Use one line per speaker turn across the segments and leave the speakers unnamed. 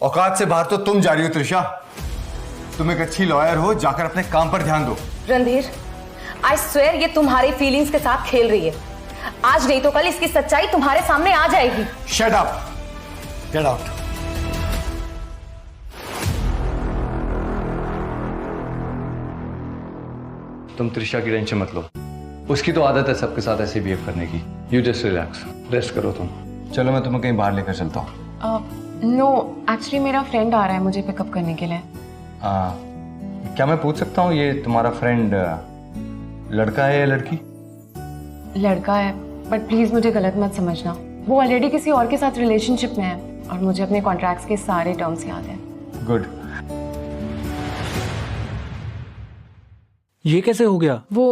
औकात से बाहर तो तुम जा रही हो त्रिशा। तुम एक अच्छी लॉयर हो, जाकर अपने काम पर ध्यान दो।
रणधीर, आई स्वेयर ये तुम्हारी फीलिंग्स के साथ खेल रही है। आज नहीं तो कल इसकी सच्चाई तुम्हारे सामने आ जाएगी।
Shut up, get out. तुम त्रिशा की टेंशन मत लो, उसकी तो आदत है सबके साथ ऐसे बिहेव करने की। यू जस्ट रिलैक्स, रेस्ट करो तुम। चलो मैं तुम्हें कहीं बाहर लेकर चलता हूँ।
नो, एक्चुअली मेरा फ्रेंड आ रहा है मुझे पिकअप करने के लिए।
क्या मैं पूछ सकता हूँ, ये तुम्हारा फ्रेंड लड़का है या लड़की?
लड़का है, बट प्लीज मुझे गलत मत समझना। वो ऑलरेडी किसी और के साथ रिलेशनशिप में है और मुझे अपने कॉन्ट्रैक्ट्स के सारे टर्म्स याद हैं।
गुड।
ये कैसे हो गया?
वो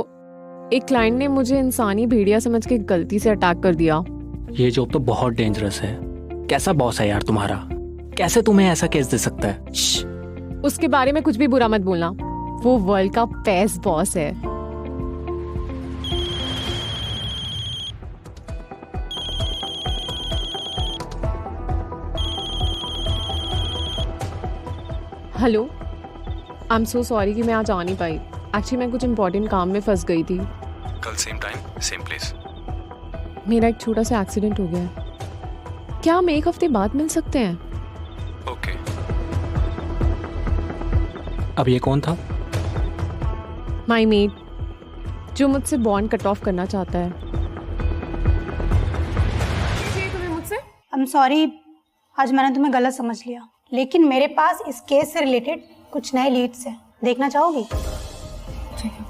एक क्लाइंट ने मुझे इंसानी भेड़िया समझ के गलती से अटैक कर दिया।
ये जॉब तो बहुत डेंजरस है। कैसा बॉस है यार तुम्हारा? कैसे तुम्हें ऐसा केस दे सकता है?
उसके बारे में कुछ भी बुरा मत बोलना। वो वर्ल्ड का बेस्ट बॉस है। Hello, I am so sorry कि मैं आज आ नहीं पाई। एक्चुअली मैं कुछ इंपॉर्टेंट काम में फंस गई थी।
कल सेम टाइम सेम प्लेस।
मेरा एक छोटा सा एक्सीडेंट हो गया है। क्या हम एक हफ्ते बाद मिल सकते हैं?
ओके। अब ये कौन था?
माई मेट, जो मुझसे बॉन्ड कट ऑफ करना चाहता है। तुम्हें मुझसे?
आई एम सॉरी, आज मैंने तुम्हें गलत समझ लिया, लेकिन मेरे पास इस केस से रिलेटेड कुछ नए लीड्स हैं। देखना चाहोगी?
ठीक है।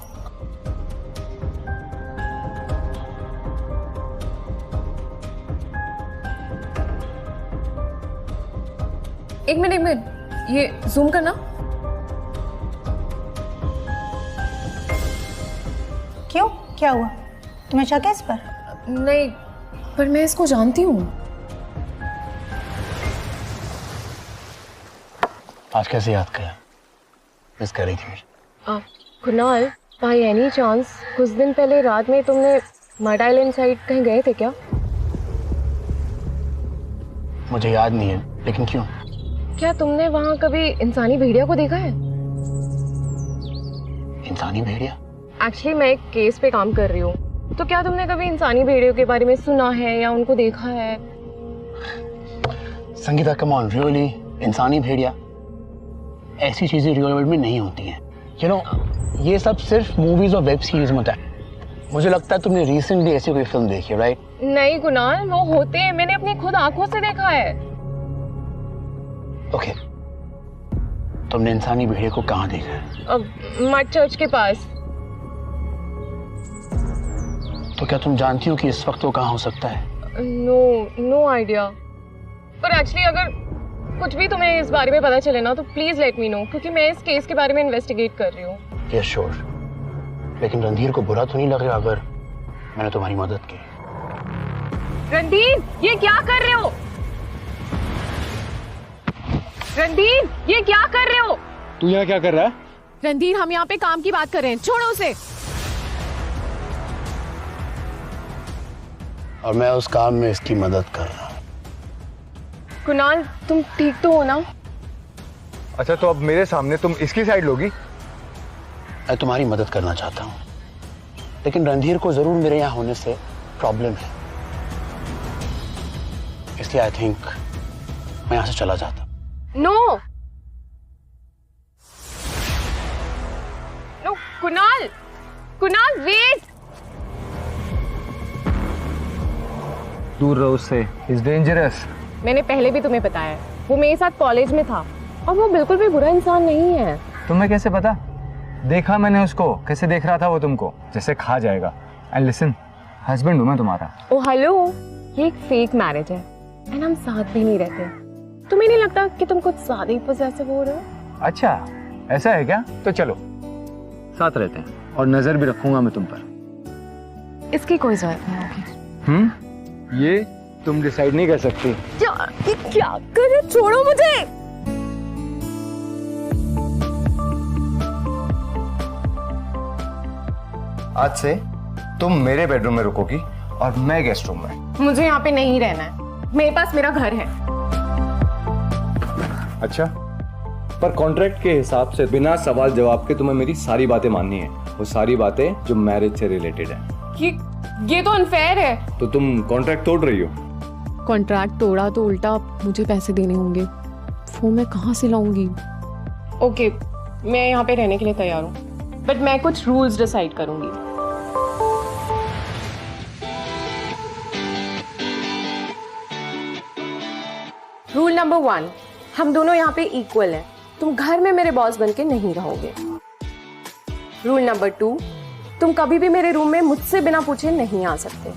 एक मिनट, ये जूम करना।
क्यों, क्या हुआ? तुम्हें शक है इस पर?
नहीं, पर मैं इसको जानती हूँ।
आज कैसे याद किया? मिस कर रही थी मुझे।
कुणाल, बाय एनी चांस कुछ दिन पहले रात में तुमने मड आइलैंड साइड कहीं गए थे क्या?
मुझे याद नहीं है, लेकिन क्यों?
क्या तुमने वहाँ कभी इंसानी भेड़िया को देखा है?
इंसानी भेड़िया?
एक्चुअली मैं एक केस पे काम कर रही हूँ, तो क्या तुमने कभी इंसानी भेड़ियों के बारे में सुना है या उनको देखा है?
Sangeeta, come on, really? इंसानी भेड़िया? ऐसी चीजें रियल वर्ल्ड में नहीं होती हैं। यू नो, ये सब सिर्फ मूवीज और वेब सीरीज में होता है। मुझे लगता है तुमने रिसेंटली ऐसी कोई फिल्म देखी है, राइट?
नहीं कुणाल, वो होते हैं, मैंने अपनी खुद आंखों से देखा है।
ओके, तुमने इंसानी भेड़िया को कहाँ देखा है?
मड चर्च के पास।
तो क्या तुम जानती हो कि इस वक्त वो कहाँ हो सकता है?
No idea. पर एक्चुअली अगर कुछ भी तुम्हें इस बारे में पता चले ना, तो प्लीज लेट मी नो, क्योंकि मैं इस केस के बारे में इन्वेस्टिगेट कर रही हूँ।
यस श्योर, लेकिन रणधीर को बुरा तो नहीं लग रहा अगर मैंने तुम्हारी मदद की?
रणधीर, ये क्या कर रहे हो? रणधीर, ये क्या कर रहे हो?
तू यहाँ क्या कर रहा है?
रणधीर, हम यहाँ पे काम की बात कर रहे हैं, छोड़ो उसे।
और मैं उस काम में इसकी मदद कर रहा हूँ।
कुणाल, तुम ठीक तो हो ना?
अच्छा, तो अब मेरे सामने तुम इसकी साइड लोगी?
मैं तुम्हारी मदद करना चाहता हूँ, लेकिन रणधीर को जरूर मेरे यहाँ होने से प्रॉब्लम है, इसलिए आई थिंक मैं यहाँ से चला जाता हूँ।
No no, Kunal, Kunal wait.
दूर रहो उससे, इज डेंजरस।
मैंने पहले भी तुम्हें बताया, वो मेरे साथ कॉलेज में था और वो बिल्कुल भी बुरा इंसान नहीं है।
तुम्हें कैसे पता? देखा मैंने उसको, कैसे देख रहा था वो तुमको, जैसे खा जाएगा। एंड लिसन, हस्बैंड हूं मैं तुम्हारा।
ओ हेलो, ये एक फेक मैरिज है एंड हम साथ भी नहीं रहते। तुम्हें नहीं लगता कि तुम कुछ ज्यादा ही पोजेसिव हो रहे हो?
अच्छा, ऐसा है क्या? तो चलो साथ रहते हैं और नजर भी रखूंगा मैं तुम पर।
इसकी कोई जरूरत नहीं होगी।
ये तुम डिसाइड नहीं कर सकती।
ये क्या कर रहे हो? छोड़ो मुझे।
आज से तुम मेरे बेडरूम में रुकोगी और मैं गेस्ट रूम में।
मुझे यहाँ पे नहीं रहना है, मेरे पास मेरा घर है।
अच्छा, पर कॉन्ट्रैक्ट के हिसाब से बिना सवाल जवाब के तुम्हें मेरी सारी बातें माननी है, वो सारी बातें जो मैरिज से रिलेटेड है।
ये तो अनफेयर है।
तो तुम कॉन्ट्रैक्ट तोड़ रही हो?
कॉन्ट्रैक्ट तोड़ा तो उल्टा मुझे पैसे देने होंगे, वो मैं कहाँ से लाऊंगी? ओके, मैं यहाँ पे रहने के लिए तैयार हूँ, बट मैं कुछ रूल्स डिसाइड करूंगी। रूल नंबर 1, हम दोनों यहाँ पे इक्वल हैं। तुम घर में मेरे बॉस बन के नहीं रहोगे। रूल नंबर 2, तुम कभी भी मेरे रूम में मुझसे बिना पूछे नहीं आ सकते।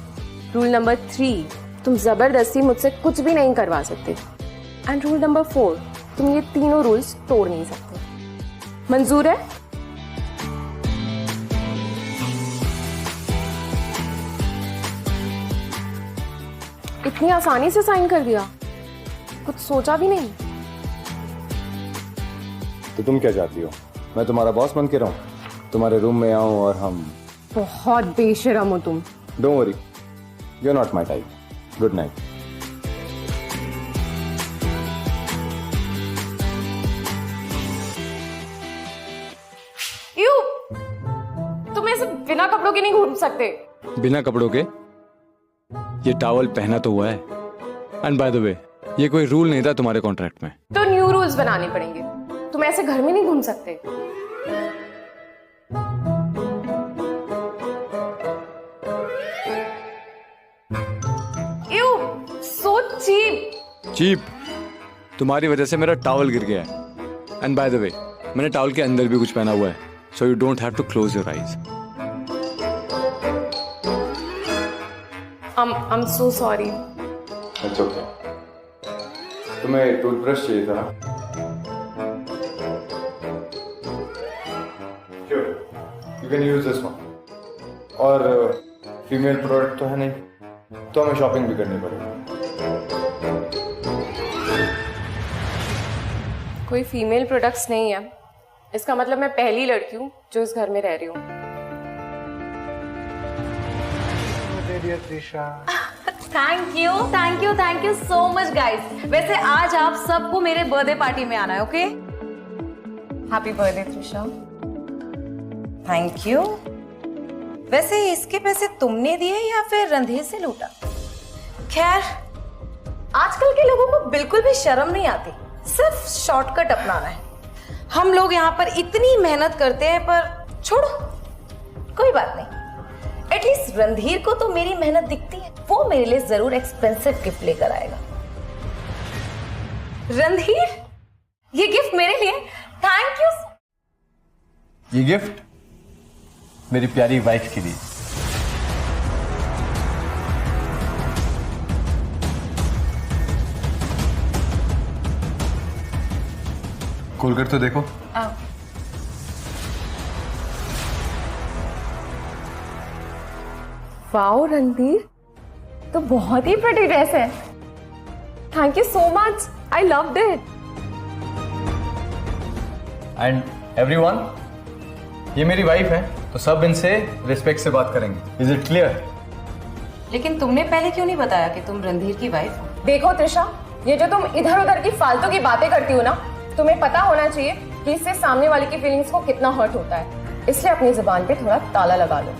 रूल नंबर 3, तुम जबरदस्ती मुझसे कुछ भी नहीं करवा सकते। एंड रूल नंबर 4, तुम ये तीनों रूल्स तोड़ नहीं सकते। मंजूर है? इतनी आसानी से साइन कर दिया, कुछ सोचा भी नहीं।
तो तुम क्या चाहती हो, मैं तुम्हारा बॉस बन के रहूं, तुम्हारे रूम में आऊं और हम?
बहुत बेशरम हो तुम।
Don't worry, you are not my type. Good night.
You, तुम ऐसे बिना कपड़ों के नहीं घूम सकते।
बिना कपड़ों के? ये टॉवल पहना तो हुआ है। एंड बाय द वे, ये कोई रूल नहीं था तुम्हारे कॉन्ट्रैक्ट में।
तो न्यू रूल्स बनाने पड़ेंगे। तुम ऐसे घर में नहीं घूम सकते। You, so cheap.
चीप? तुम्हारी वजह से मेरा टॉवल गिर गया है। एंड बाय द वे, मैंने टॉवल के अंदर भी कुछ पहना हुआ है, so you don't have to close your eyes.
I'm so sorry.
That's okay. तुम्हें टूथब्रश चाहिए था ना? Sure. You can use this one. और फीमेल प्रोडक्ट तो है नहीं, तो हमें शॉपिंग भी करनी पड़ेगी।
कोई फीमेल प्रोडक्ट्स नहीं है, इसका मतलब मैं पहली लड़की हूँ जो इस घर में रह रही हूँ।
Thank you so much guys. वैसे आज आप सबको मेरे बर्थडे पार्टी में आना है, okay? Happy birthday Trisha. Thank you. वैसे इसके पैसे तुमने दिए या फिर रणधीर से लूटा? खैर, आजकल के लोगों को बिल्कुल भी शर्म नहीं आती, सिर्फ शॉर्टकट अपनाना है। हम लोग यहाँ पर इतनी मेहनत करते हैं, पर छोड़ो, कोई बात नहीं। एटलीस्ट रणधीर को तो मेरी मेहनत दिखती है, वो मेरे लिए जरूर एक्सपेंसिव गिफ्ट लेकर आएगा। रणधीर, ये गिफ्ट मेरे लिए। Thank you.
ये गिफ्ट मेरी प्यारी वाइफ के लिए। खोलकर तो देखो।
वाओ रणधीर, तो बहुत ही प्रिटी ड्रेस है। Thank you so much, I loved it.
And everyone, ये मेरी वाइफ है, तो सब इनसे रिस्पेक्ट से बात करेंगे। Is it clear?
लेकिन तुमने पहले क्यों नहीं बताया कि तुम रणधीर की वाइफ हो?
देखो त्रिशा, ये जो तुम इधर उधर की फालतू की बातें करती हो ना, तुम्हें पता होना चाहिए कि इससे सामने वाले की फीलिंग्स को कितना हर्ट होता है। इसलिए अपनी जुबान पे थोड़ा ताला लगा लो।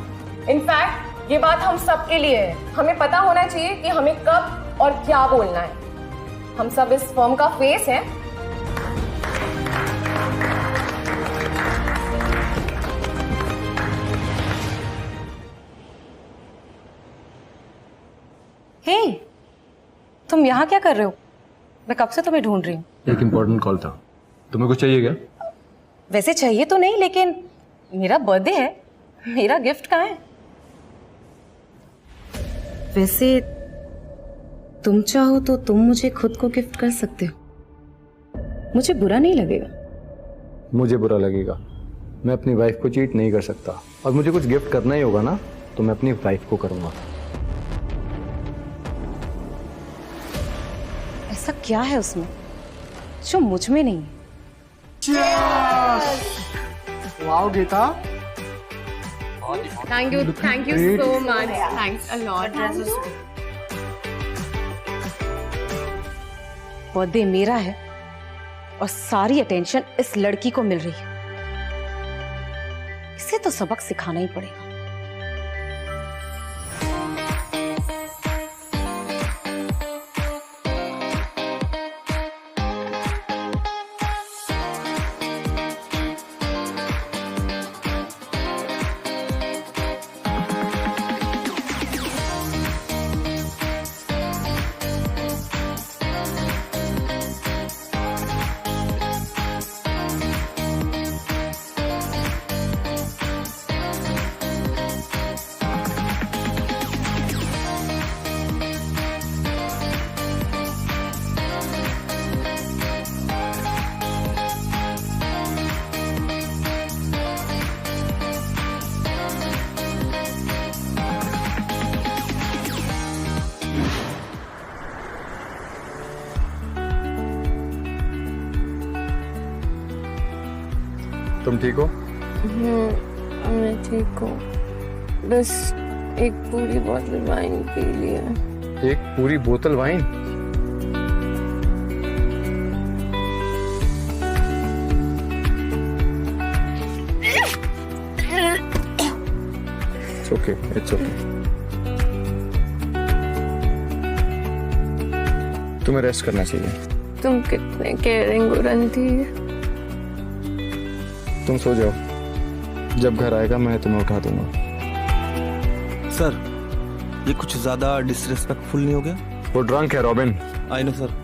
इनफैक्ट ये बात हम सब के लिए है। हमें पता होना चाहिए कि हमें कब और क्या बोलना है। हम सब इस फर्म का फेस है।
हे, तुम यहाँ क्या कर रहे हो? मैं कब से तुम्हें ढूंढ रही हूँ।
एक इम्पोर्टेंट कॉल था। तुम्हें कुछ चाहिए क्या?
वैसे चाहिए तो नहीं, लेकिन मेरा बर्थडे है, मेरा गिफ्ट कहाँ है? वैसे तुम चाहो तो तुम मुझे खुद को गिफ्ट कर सकते हो, मुझे बुरा नहीं लगेगा।
मुझे बुरा लगेगा। मैं अपनी वाइफ को चीट नहीं कर सकता, और मुझे कुछ गिफ्ट करना ही होगा ना, तो मैं अपनी वाइफ को करूंगा।
ऐसा क्या है उसमें जो मुझ में नहीं है?
Wow Geeta,
thank you so much, thanks a lot.
Birthday मेरा है और सारी अटेंशन इस लड़की को मिल रही है। इसे तो सबक सिखाना ही पड़ेगा।
तुम ठीक हो?
मैं ठीक हूँ, बस एक पूरी बोतल वाइन पी लिया।
एक पूरी बोतल wine? It's okay, it's okay. तुम्हें रेस्ट करना चाहिए।
तुम कितने केयरिंग हो रणधीर।
तुम सो जाओ, जब घर आएगा मैं तुम्हें उठा दूंगा।
सर, ये कुछ ज्यादा डिसरिस्पेक्टफुल नहीं हो गया?
वो ड्रंक है रॉबिन।
I know sir.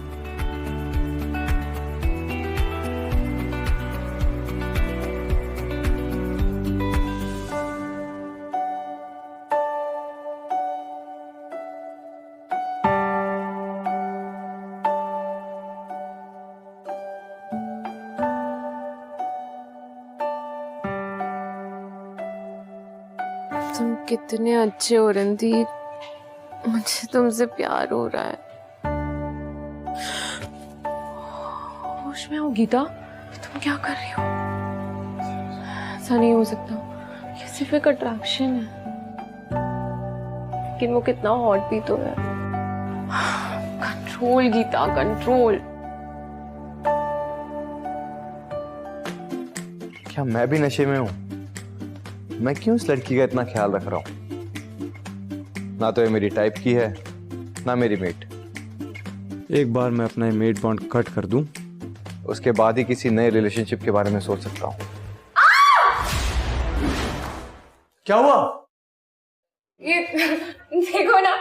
तुम कितने अच्छे हो रणधीर, मुझे तुमसे प्यार हो रहा है। होश में हो गीता, तुम क्या कर रही हो? ऐसा नहीं हो सकता, ये सिर्फ एक अट्रैक्शन है। लेकिन वो कितना हॉट भी तो है। Control Geeta, control.
क्या मैं भी नशे में हूं? मैं क्यों इस लड़की का इतना ख्याल रख रहा हूं? ना तो ये मेरी टाइप की है, ना मेरी मेट। एक बार मैं अपना मेट बॉन्ड कट कर दूं, उसके बाद ही किसी नए रिलेशनशिप के बारे में सोच सकता हूं। क्या हुआ?
ये देखो ना,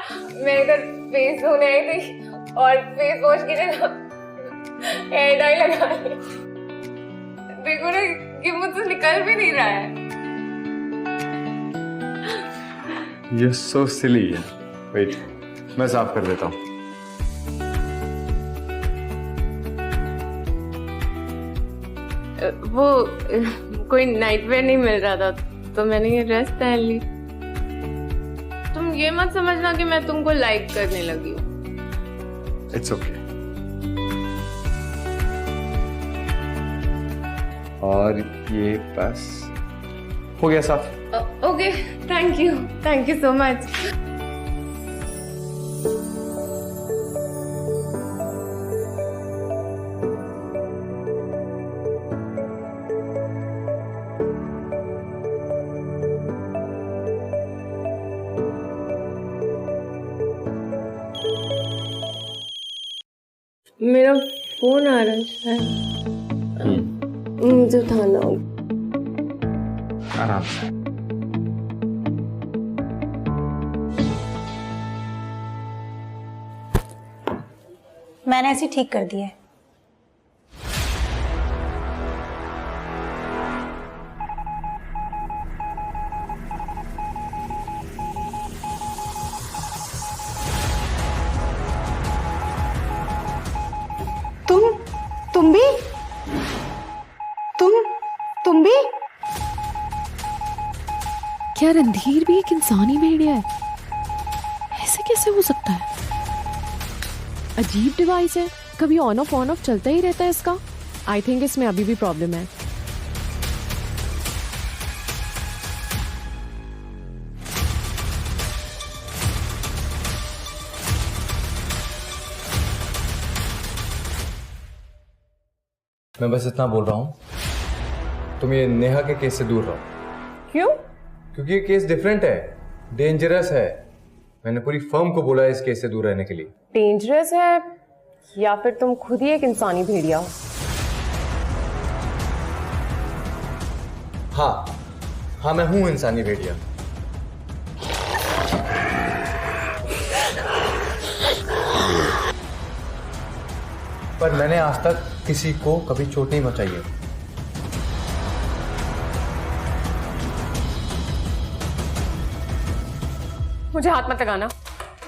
मैं इधर फेस धोने आई थी और फेस वॉश की जगह हेयर डाई लगा ली। देखो ना, ये मुझसे निकल भी नहीं रहा है।
ये सो सिली है। वेट, मैं साफ कर देता हूँ।
वो कोई नाइटवेयर नहीं मिल रहा था तो मैंने ये ड्रेस पहन ली। तुम ये मत समझना कि मैं तुमको लाइक करने लगी हूँ।
It's okay. और ये बस हो गया साफ।
Okay, thank you so much. मेरा फोन आ रहा है, मुझे उठाना होगा।
आराम से।
मैंने ऐसे ठीक कर दिया है। तुम भी? तुम भी?
क्या रणधीर भी एक इंसानी भेड़िया है? ऐसे कैसे हो सकता है? अजीब डिवाइस है, कभी ऑन ऑफ चलता ही रहता है इसका। आई थिंक इसमें अभी भी प्रॉब्लम है।
मैं बस इतना बोल रहा हूँ, तुम ये नेहा के केस से दूर रहो।
क्यों?
क्योंकि ये केस डिफरेंट है, डेंजरस है। मैंने पूरी फर्म को बोला है इस केस से दूर रहने के लिए।
डेंजरस है या फिर तुम खुद ही एक इंसानी भेड़िया हो?
हाँ, मैं हूं इंसानी भेड़िया। पर मैंने आज तक किसी को कभी चोट नहीं पहुंचाई है।
मुझे हाथ मत लगाना,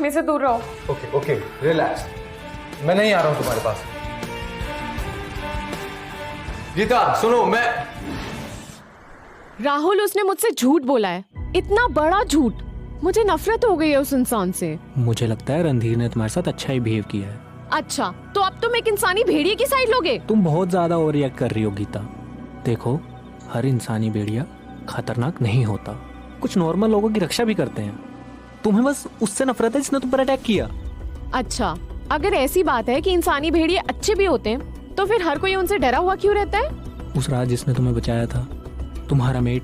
मेरे से दूर रहो।
Okay, relax. मैं नहीं आ रहा हूं तुम्हारे पास। गीता सुनो, मैं
राहुल, उसने मुझसे झूठ बोला है, इतना बड़ा झूठ। मुझे नफरत हो गई है उस इंसान से।
मुझे लगता है रणधीर ने तुम्हारे साथ अच्छा ही बिहेव किया है।
अच्छा, तो अब तुम एक इंसानी भेड़िए की साइड लोगे?
तुम बहुत ज्यादा ओवर रिएक्ट कर रही हो गीता। देखो, हर इंसानी भेड़िया खतरनाक नहीं होता, कुछ नॉर्मल लोगों की रक्षा भी करते हैं। तुम्हें बस उससे नफरत है जिसने तुम पर अटैक किया।
अच्छा, अगर ऐसी बात है कि इंसानी भेड़िए अच्छे भी होते हैं, तो फिर हर कोई उनसे डरा हुआ क्यों रहता है?
उस रात जिसने तुम्हें बचाया था, तुम्हारा मेट,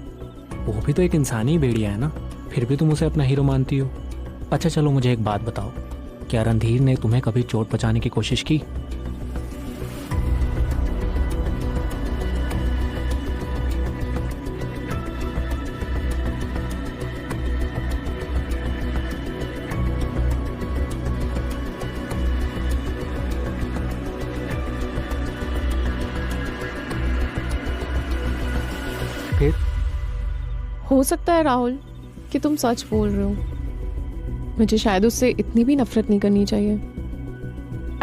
वो भी तो एक इंसानी भेड़िया है ना, फिर भी तुम उसे अपना हीरो मानती हो। अच्छा चलो, मुझे एक बात बताओ, क्या रणधीर ने तुम्हें कभी चोट पहुंचाने की कोशिश की? फिर
हो सकता है राहुल कि तुम सच बोल रहे हो। मुझे शायद उससे इतनी भी नफरत नहीं करनी चाहिए,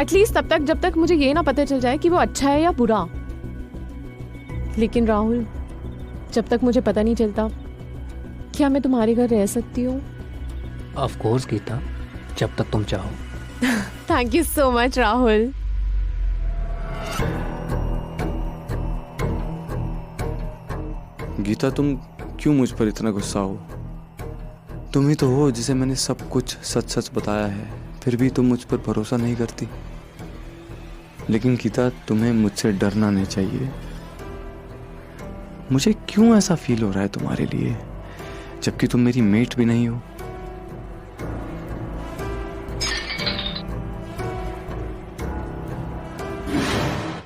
एटलीस्ट तब तक जब तक मुझे ये ना पता चल जाए कि वो अच्छा है या बुरा। लेकिन राहुल, जब तक मुझे पता नहीं चलता, क्या मैं तुम्हारे घर रह सकती हूँ?
ऑफ कोर्स गीता, जब तक तुम चाहो।
Thank you so much Rahul.
Geeta, तुम क्यों मुझ पर इतना गुस्सा हो? तुम ही तो हो जिसे मैंने सब कुछ सच सच बताया है, फिर भी तुम मुझ पर भरोसा नहीं करती। लेकिन गीता, तुम्हें मुझसे डरना नहीं चाहिए। मुझे क्यों ऐसा फील हो रहा है तुम्हारे लिए, जबकि तुम मेरी मेट भी नहीं हो।